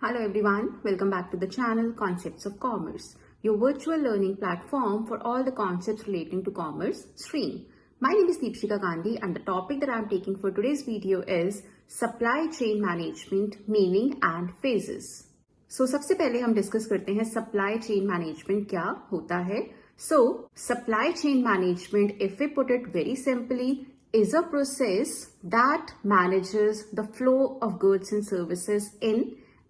Hello everyone, welcome back to the channel Concepts of Commerce, your virtual learning platform for all the concepts relating to commerce stream. My name is Deepshika Gandhi and the topic that I am taking for today's video is supply chain management, meaning and phases. So सबसे पहले हम discuss करते हैं supply chain management क्या होता है. So supply chain management, if we put it very simply, is a process that manages the flow of goods and services in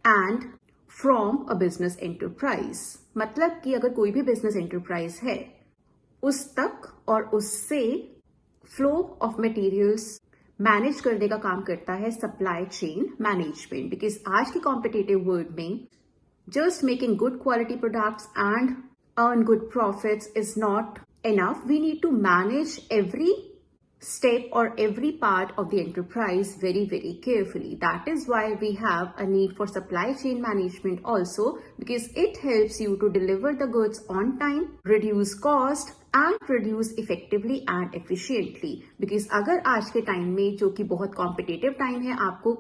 and from a business enterprise. मतलब कि अगर कोई भी business enterprise है उस तक और उससे flow of materials मैनेज करने का काम करता है supply chain management. Because आज की competitive world में just making good quality products and earn good profits is not enough. We need to manage every step or every part of the enterprise very carefully. That is why we have a need for supply chain management also, because it helps you to deliver the goods on time, reduce cost and produce effectively and efficiently. Because अगर आज के time में जो कि बहुत competitive time है आपको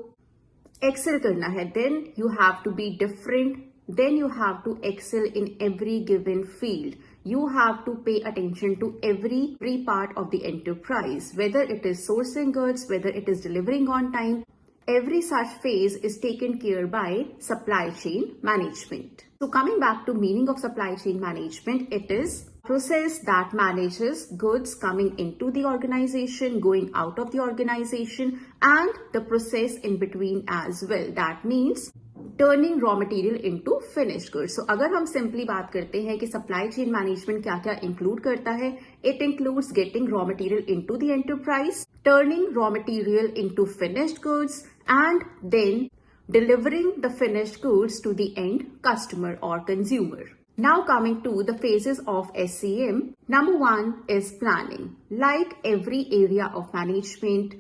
Excel करना है, then you have to be different, then you have to excel in every given field. You have to pay attention to every part of the enterprise, whether it is sourcing goods, whether it is delivering on time. Every such phase is taken care by supply chain management. So coming back to meaning of supply chain management, it is process that manages goods coming into the organization, going out of the organization, and the process in between as well. That means turning raw material into finished goods. So अगर हम simply बात करते हैं कि supply chain management क्या क्या include करता है, it includes getting raw material into the enterprise, turning raw material into finished goods and then delivering the finished goods to the end customer or consumer. Now coming to the phases of SCM, number one is planning. Like every area of management,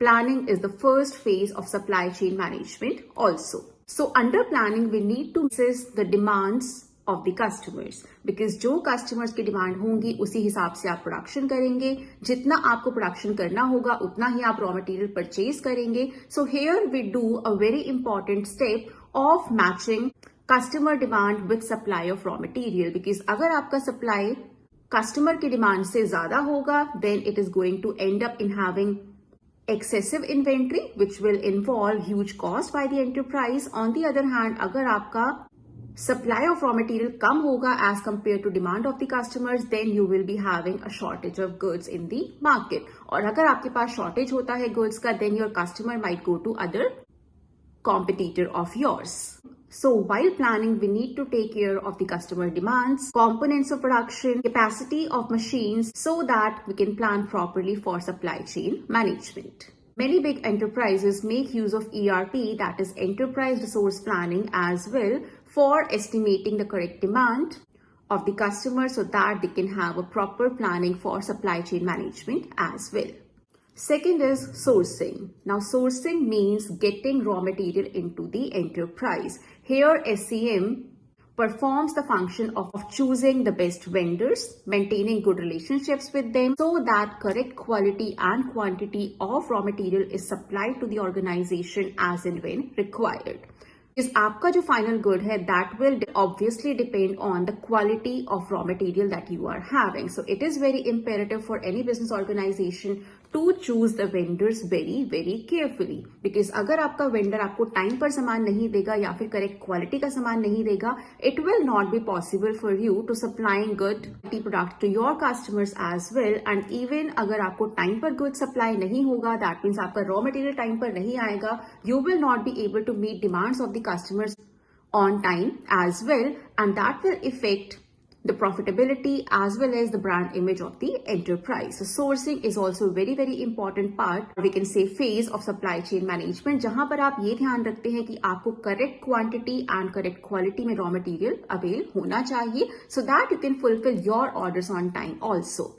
planning is the first phase of supply chain management also. So under planning, we need to assess the demands of the customers, because जो customers की demand होंगी उसी हिसाब से आप production करेंगे. जितना आपको production करना होगा उतना ही आप raw material purchase करेंगे. So here we do a very important step of matching customer demand with supply of raw material. Because अगर आपका supply customer की demand से ज़्यादा होगा, then it is going to end up in having excessive inventory which will involve huge cost by the enterprise. On the other hand, अगर आपका supply of raw material कम होगा as compared to demand of the customers, then you will be having a shortage of goods in the market. और अगर आपके पास shortage होता है goods का, then your customer might go to other competitor of yours. So while planning, we need to take care of the customer demands, components of production, capacity of machines, so that we can plan properly for supply chain management. Many big enterprises make use of ERP, that is Enterprise Resource Planning, as well for estimating the correct demand of the customer so that they can have a proper planning for supply chain management as well. Second is sourcing. Now sourcing means getting raw material into the enterprise. Here SCM performs the function of choosing the best vendors, maintaining good relationships with them so that correct quality and quantity of raw material is supplied to the organization as and when required. Is आपका जो final good है, that will obviously depend on the quality of raw material that you are having. So it is very imperative for any business organization to choose the vendors very carefully. Because अगर आपका vendor आपको time पर सामान नहीं देगा या फिर correct quality का सामान नहीं देगा, it will not be possible for you to supplying good product to your customers as well. And even अगर आपको time पर good supply नहीं होगा, that means आपका raw material time पर नहीं आएगा, you will not be able to meet demands of the customers on time as well, and that will affect the profitability as well as the brand image of the enterprise. So sourcing is also very important part, we can say phase of supply chain management, जहां पर आप ये ध्यान रखते हैं कि आपको correct quantity and correct quality में raw material avail होना चाहिए, so that you can fulfill your orders on time also.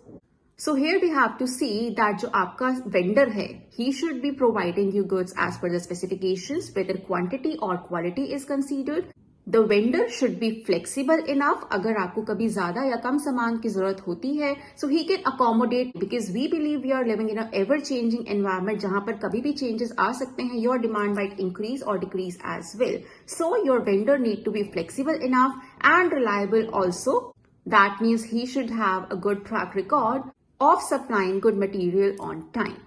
So here we have to see that जो आपका vendor है, he should be providing you goods as per the specifications, whether quantity or quality is considered. The vendor should be flexible enough. अगर आपको कभी ज्यादा या कम सामान की जरूरत होती है, so he can accommodate, because we believe we are living in a ever changing environment जहां पर कभी भी changes आ सकते हैं. Your demand might increase or decrease as well. So your vendor need to be flexible enough and reliable also. That means he should have a good track record of supplying good material on time.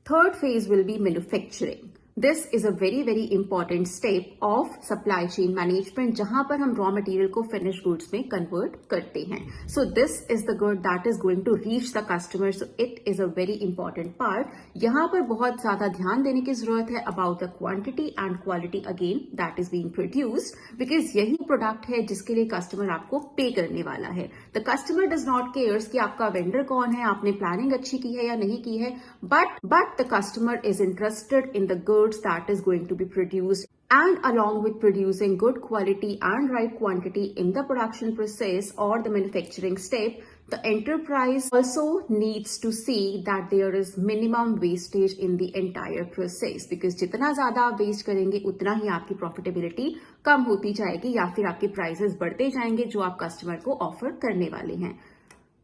Third phase will be manufacturing. This is a very important step of supply chain management जहां पर हम raw material को finished goods में convert करते हैं. So this is the good that is going to reach the customer. So it is a very important part. यहाँ पर बहुत ज्यादा ध्यान देने की जरूरत है about the quantity and quality again that is being produced, because यही product है जिसके लिए customer आपको pay करने वाला है. The customer does not cares कि आपका vendor कौन है, आपने planning अच्छी की है या नहीं की है, but the customer is interested in the goods that is going to be produced, and along with producing good quality and right quantity in the production process or the manufacturing step, the enterprise also needs to see that there is minimum wastage in the entire process, because जितना ज्यादा आप waste करेंगे उतना ही आपकी profitability कम होती जाएगी या फिर आपके प्राइसेस बढ़ते जाएंगे जो आप कस्टमर को ऑफर करने वाले हैं.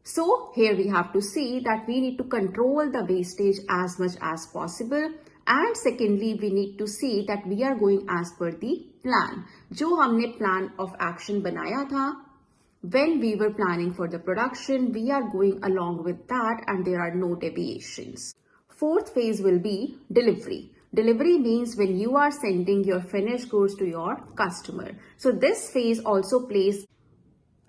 So here we have to see that we need to control the wastage as much as possible. And secondly, we need to see that we are going as per the plan. जो हमने plan of action बनाया था, when we were planning for the production, we are going along with that and there are no deviations. Fourth phase will be delivery. Delivery means when you are sending your finished goods to your customer. So this phase also plays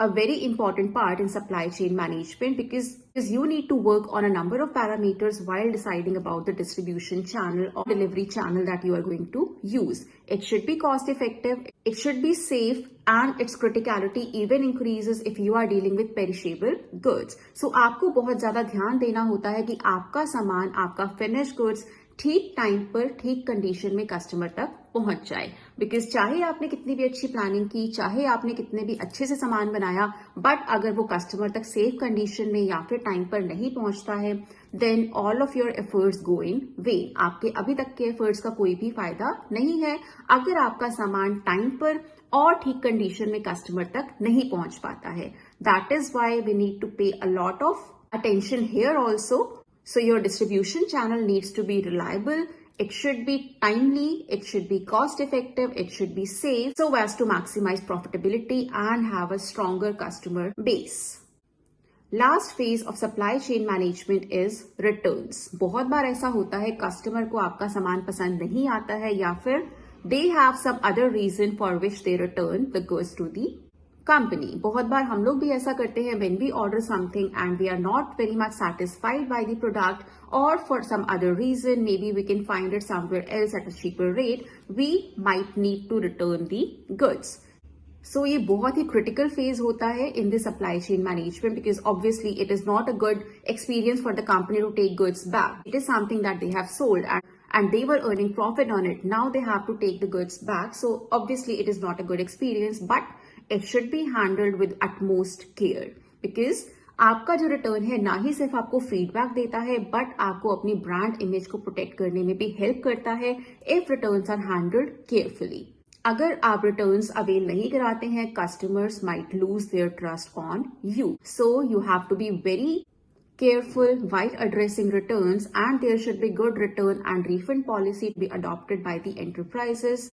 a very important part in supply chain management, because you need to work on a number of parameters while deciding about the distribution channel or delivery channel that you are going to use. It should be cost effective, it should be safe, and its criticality even increases if you are dealing with perishable goods. So आपको बहुत ज्यादा ध्यान देना होता है कि आपका सामान, आपका finished goods ठीक टाइम पर ठीक कंडीशन में कस्टमर तक पहुंच जाए. बिकॉज चाहे आपने कितनी भी अच्छी प्लानिंग की, चाहे आपने कितने भी अच्छे से सामान बनाया, बट अगर वो कस्टमर तक सेफ कंडीशन में या फिर टाइम पर नहीं पहुंचता है, then all of your efforts go in vain. आपके अभी तक के एफर्ट्स का कोई भी फायदा नहीं है अगर आपका सामान टाइम पर और ठीक कंडीशन में कस्टमर तक नहीं पहुंच पाता है. That is why we need to pay a lot of attention here also. So your distribution channel needs to be reliable, it should be timely, it should be cost effective, it should be safe, so as to maximize profitability and have a stronger customer base. Last phase of supply chain management is returns. बहुत बार ऐसा होता है customer को आपका सामान पसंद नहीं आता है या फिर they have some other reason for which they return the goods to the company. बहुत बार हम लोग भी ऐसा करते हैं when we order something and we are not very much satisfied by the product, or for some other reason, maybe we can find it somewhere else at a cheaper rate, we might need to return the goods. So ये बहुत ही critical phase होता है in the supply chain management, because obviously it is not a good experience for the company to take goods back. It is something that they have sold and they were earning profit on it. Now they have to take the goods back. So obviously it is not a good experience, but it should be handled with utmost care, because आपका जो return है ना ही सिर्फ आपको feedback देता है, but आपको अपनी ब्रांड इमेज को प्रोटेक्ट करने में भी हेल्प करता है if returns are handled carefully. अगर आप रिटर्न्स अवेल नहीं कराते हैं, customers might lose their trust on you. So you have to be very careful while addressing returns, and there should be good return and refund policy to be adopted by the enterprises.